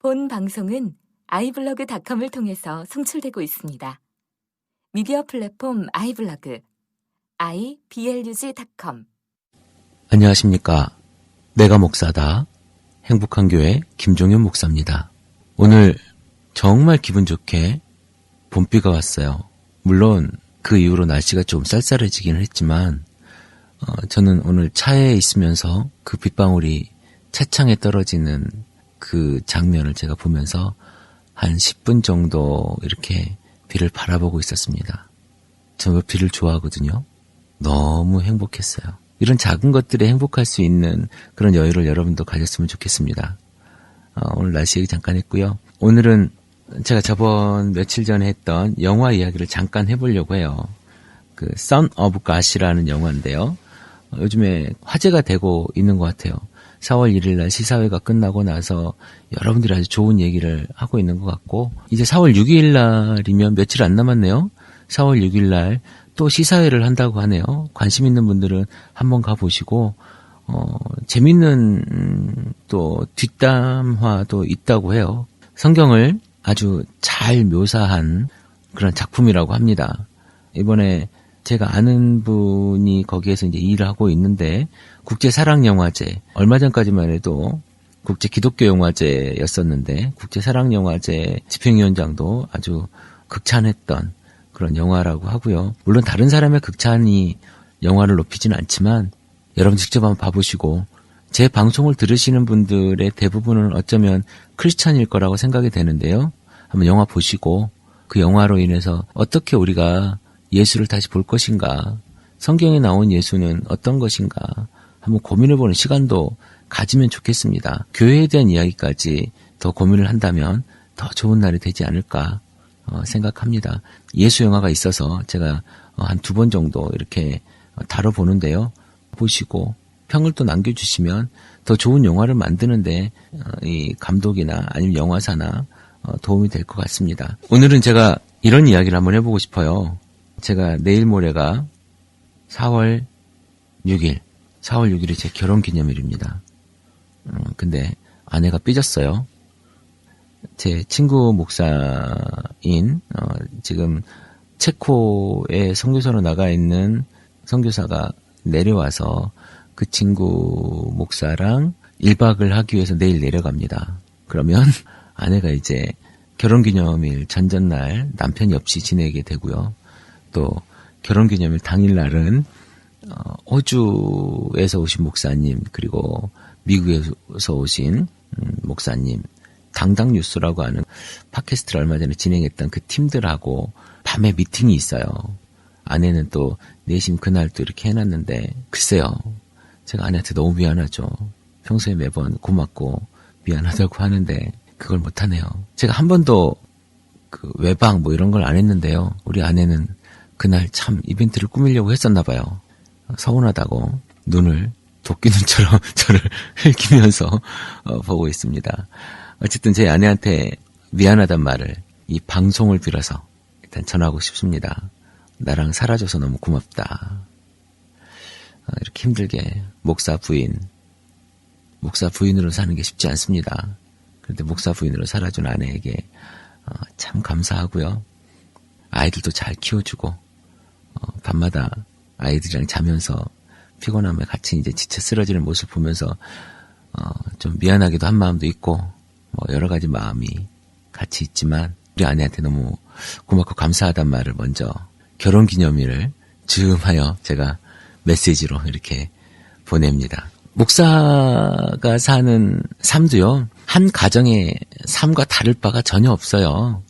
본 방송은 iblog.com을 통해서 송출되고 있습니다. 미디어 플랫폼 iblog, iblog.com. 안녕하십니까. 내가 목사다. 행복한 교회 김종현 목사입니다. 오늘 정말 기분 좋게 봄비가 왔어요. 물론 그 이후로 날씨가 좀 쌀쌀해지긴 했지만 저는 오늘 차에 있으면서 그 빗방울이 차창에 떨어지는 그 장면을 제가 보면서 한 10분 정도 이렇게 비를 바라보고 있었습니다. 저는 비를 좋아하거든요. 너무 행복했어요. 이런 작은 것들에 행복할 수 있는 그런 여유를 여러분도 가졌으면 좋겠습니다. 오늘 날씨 얘기 잠깐 했고요. 오늘은 제가 저번 며칠 전에 했던 영화 이야기를 잠깐 해보려고 해요. 그 Son of God이라는 영화인데요. 요즘에 화제가 되고 있는 것 같아요. 4월 1일 날 시사회가 끝나고 나서 여러분들이 아주 좋은 얘기를 하고 있는 것 같고, 이제 4월 6일 날이면 며칠 안 남았네요. 4월 6일 날 또 시사회를 한다고 하네요. 관심 있는 분들은 한번 가보시고, 재밌는 또 뒷담화도 있다고 해요. 성경을 아주 잘 묘사한 그런 작품이라고 합니다. 이번에 제가 아는 분이 거기에서 이제 일을 하고 있는데, 국제사랑영화제, 얼마 전까지만 해도 국제기독교영화제였었는데, 국제사랑영화제 집행위원장도 아주 극찬했던 그런 영화라고 하고요. 물론 다른 사람의 극찬이 영화를 높이지는 않지만, 여러분 직접 한번 봐보시고, 제 방송을 들으시는 분들의 대부분은 어쩌면 크리스찬일 거라고 생각이 되는데요. 한번 영화 보시고, 그 영화로 인해서 어떻게 우리가 예수를 다시 볼 것인가, 성경에 나온 예수는 어떤 것인가 한번 고민해보는 시간도 가지면 좋겠습니다. 교회에 대한 이야기까지 더 고민을 한다면 더 좋은 날이 되지 않을까 생각합니다. 예수 영화가 있어서 제가 한 2번 정도 이렇게 다뤄보는데요. 보시고 평을 또 남겨주시면 더 좋은 영화를 만드는데 이 감독이나 아니면 영화사나 도움이 될 것 같습니다. 오늘은 제가 이런 이야기를 한번 해보고 싶어요. 제가 내일 모레가 4월 6일이 제 결혼기념일입니다. 근데 아내가 삐졌어요. 제 친구 목사인 지금 체코에 선교사로 나가 있는 선교사가 내려와서 그 친구 목사랑 1박을 하기 위해서 내일 내려갑니다. 그러면 아내가 이제 결혼기념일 전전날 남편이 없이 지내게 되고요. 또 결혼기념일 당일날은 호주에서 오신 목사님, 그리고 미국에서 오신 목사님, 당당뉴스라고 하는 팟캐스트를 얼마 전에 진행했던 그 팀들하고 밤에 미팅이 있어요. 아내는 또 내심 그날 또 이렇게 해놨는데, 글쎄요, 제가 아내한테 너무 미안하죠. 평소에 매번 고맙고 미안하다고 하는데 그걸 못하네요. 제가 한 번도 그 외박 뭐 이런 걸 안 했는데요. 우리 아내는 그날 참 이벤트를 꾸미려고 했었나 봐요. 서운하다고 눈을 도끼눈처럼 저를 흘기면서 보고 있습니다. 어쨌든 제 아내한테 미안하단 말을 이 방송을 빌어서 일단 전하고 싶습니다. 나랑 살아줘서 너무 고맙다. 이렇게 힘들게 목사 부인으로 사는 게 쉽지 않습니다. 그런데 목사 부인으로 살아준 아내에게 참 감사하고요. 아이들도 잘 키워주고 밤마다 아이들이랑 자면서 피곤함에 같이 이제 지쳐 쓰러지는 모습 보면서 좀 미안하기도 한 마음도 있고 뭐 여러 가지 마음이 같이 있지만, 우리 아내한테 너무 고맙고 감사하단 말을 먼저 결혼기념일을 즈음하여 제가 메시지로 이렇게 보냅니다. 목사가 사는 삶도요, 한 가정의 삶과 다를 바가 전혀 없어요.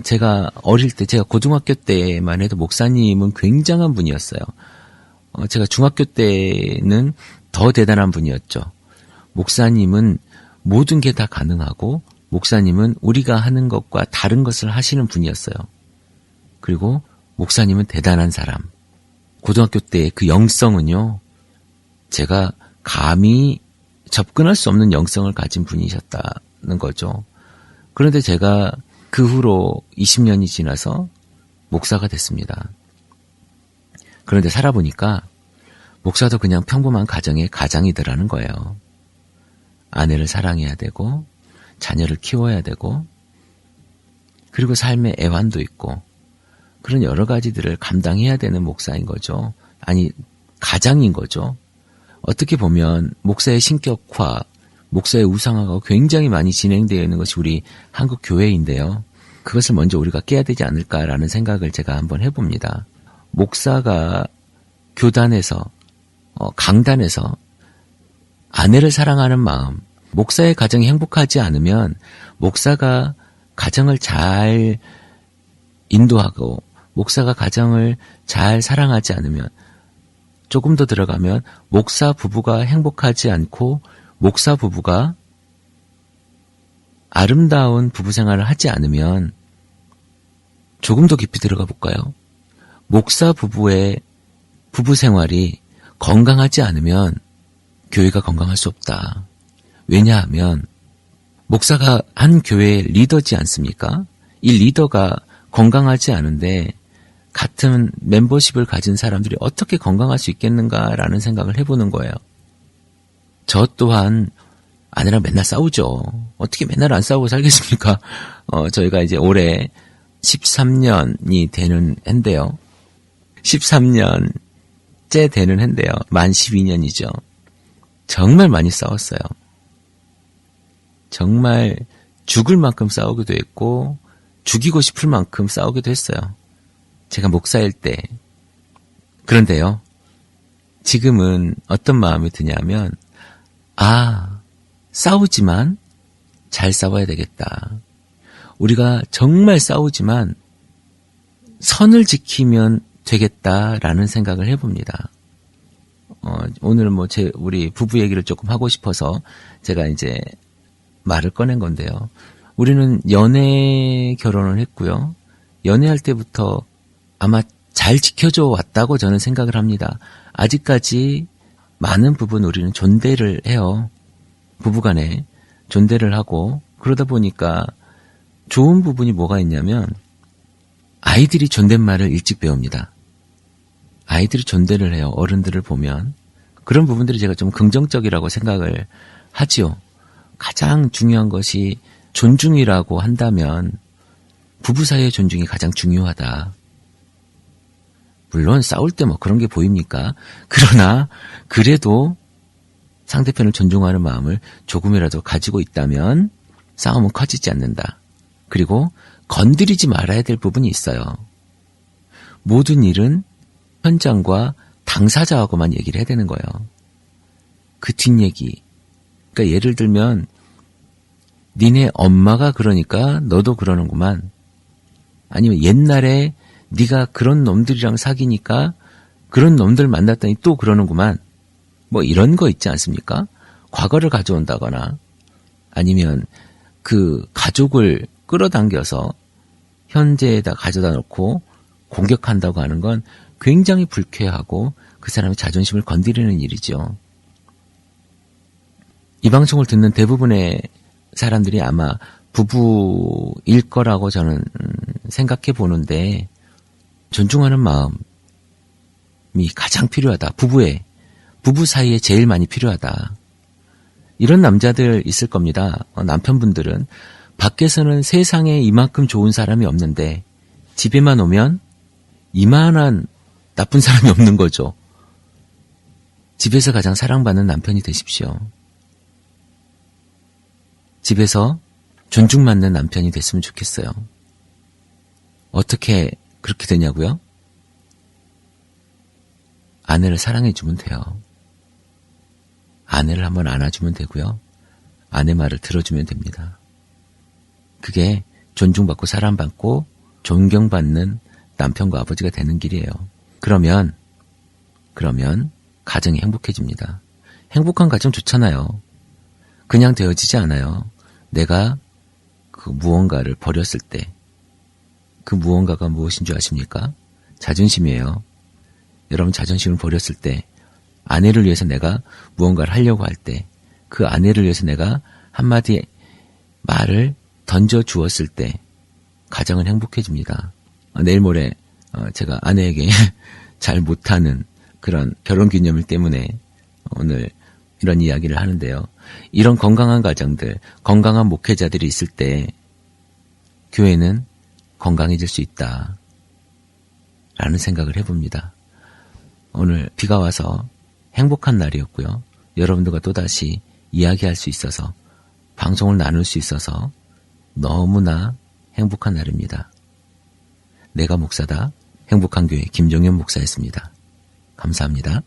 제가 어릴 때, 제가 고등학교 때만 해도 목사님은 굉장한 분이었어요. 제가 중학교 때는 더 대단한 분이었죠. 목사님은 모든 게 다 가능하고, 목사님은 우리가 하는 것과 다른 것을 하시는 분이었어요. 그리고 목사님은 대단한 사람. 고등학교 때 그 영성은요, 제가 감히 접근할 수 없는 영성을 가진 분이셨다는 거죠. 그런데 제가 그 후로 20년이 지나서 목사가 됐습니다. 그런데 살아보니까 목사도 그냥 평범한 가정의 가장이더라는 거예요. 아내를 사랑해야 되고, 자녀를 키워야 되고, 그리고 삶의 애환도 있고, 그런 여러 가지들을 감당해야 되는 목사인 거죠. 아니, 가장인 거죠. 어떻게 보면 목사의 신격화, 목사의 우상화가 굉장히 많이 진행되어 있는 것이 우리 한국 교회인데요. 그것을 먼저 우리가 깨야 되지 않을까라는 생각을 제가 한번 해봅니다. 목사가 교단에서, 강단에서 아내를 사랑하는 마음, 목사의 가정이 행복하지 않으면 목사가 가정을 잘 인도하고 목사가 가정을 잘 사랑하지 않으면, 조금 더 들어가면 목사 부부가 행복하지 않고 목사 부부가 아름다운 부부 생활을 하지 않으면, 조금 더 깊이 들어가 볼까요? 목사 부부의 부부 생활이 건강하지 않으면 교회가 건강할 수 없다. 왜냐하면 목사가 한 교회의 리더지 않습니까? 이 리더가 건강하지 않은데 같은 멤버십을 가진 사람들이 어떻게 건강할 수 있겠는가라는 생각을 해보는 거예요. 저 또한 아내랑 맨날 싸우죠. 어떻게 맨날 안 싸우고 살겠습니까? 저희가 이제 올해 13년이 되는 해인데요. 13년째 되는 해인데요. 만 12년이죠. 정말 많이 싸웠어요. 정말 죽을 만큼 싸우기도 했고 죽이고 싶을 만큼 싸우기도 했어요. 제가 목사일 때. 그런데요, 지금은 어떤 마음이 드냐면, 싸우지만 잘 싸워야 되겠다. 우리가 정말 싸우지만 선을 지키면 되겠다라는 생각을 해봅니다. 오늘은 우리 부부 얘기를 조금 하고 싶어서 제가 이제 말을 꺼낸 건데요. 우리는 연애 결혼을 했고요. 연애할 때부터 아마 잘 지켜줘 왔다고 저는 생각을 합니다. 아직까지 많은 부분 우리는 존대를 해요. 부부간에 존대를 하고, 그러다 보니까 좋은 부분이 뭐가 있냐면 아이들이 존댓말을 일찍 배웁니다. 아이들이 존대를 해요. 어른들을 보면. 그런 부분들이 제가 좀 긍정적이라고 생각을 하지요. 가장 중요한 것이 존중이라고 한다면 부부 사이의 존중이 가장 중요하다. 물론 싸울 때 그런 게 보입니까? 그러나 그래도 상대편을 존중하는 마음을 조금이라도 가지고 있다면 싸움은 커지지 않는다. 그리고 건드리지 말아야 될 부분이 있어요. 모든 일은 현장과 당사자하고만 얘기를 해야 되는 거예요. 그 뒷얘기. 그러니까 예를 들면 니네 엄마가 그러니까 너도 그러는구만. 아니면 옛날에 네가 그런 놈들이랑 사귀니까 그런 놈들 만났더니 또 그러는구만. 이런 거 있지 않습니까? 과거를 가져온다거나 아니면 그 가족을 끌어당겨서 현재에다 가져다 놓고 공격한다고 하는 건 굉장히 불쾌하고 그 사람의 자존심을 건드리는 일이죠. 이 방송을 듣는 대부분의 사람들이 아마 부부일 거라고 저는 생각해 보는데, 존중하는 마음이 가장 필요하다. 부부 사이에 제일 많이 필요하다. 이런 남자들 있을 겁니다. 남편분들은 밖에서는 세상에 이만큼 좋은 사람이 없는데 집에만 오면 이만한 나쁜 사람이 없는 거죠. 집에서 가장 사랑받는 남편이 되십시오. 집에서 존중받는 남편이 됐으면 좋겠어요. 어떻게 그렇게 되냐고요? 아내를 사랑해주면 돼요. 아내를 한번 안아주면 되고요. 아내 말을 들어주면 됩니다. 그게 존중받고 사랑받고 존경받는 남편과 아버지가 되는 길이에요. 그러면 가정이 행복해집니다. 행복한 가정 좋잖아요. 그냥 되어지지 않아요. 내가 그 무언가를 버렸을 때, 그 무언가가 무엇인 줄 아십니까? 자존심이에요. 여러분, 자존심을 버렸을 때, 아내를 위해서 내가 무언가를 하려고 할 때, 그 아내를 위해서 내가 한마디 말을 던져 주었을 때 가정은 행복해집니다. 내일 모레 제가 아내에게 잘 못하는 그런 결혼기념일 때문에 오늘 이런 이야기를 하는데요. 이런 건강한 가정들, 건강한 목회자들이 있을 때 교회는 건강해질 수 있다 라는 생각을 해봅니다. 오늘 비가 와서 행복한 날이었고요. 여러분들과 또다시 이야기할 수 있어서, 방송을 나눌 수 있어서 너무나 행복한 날입니다. 내가 목사다 행복한 교회 김종현 목사였습니다. 감사합니다.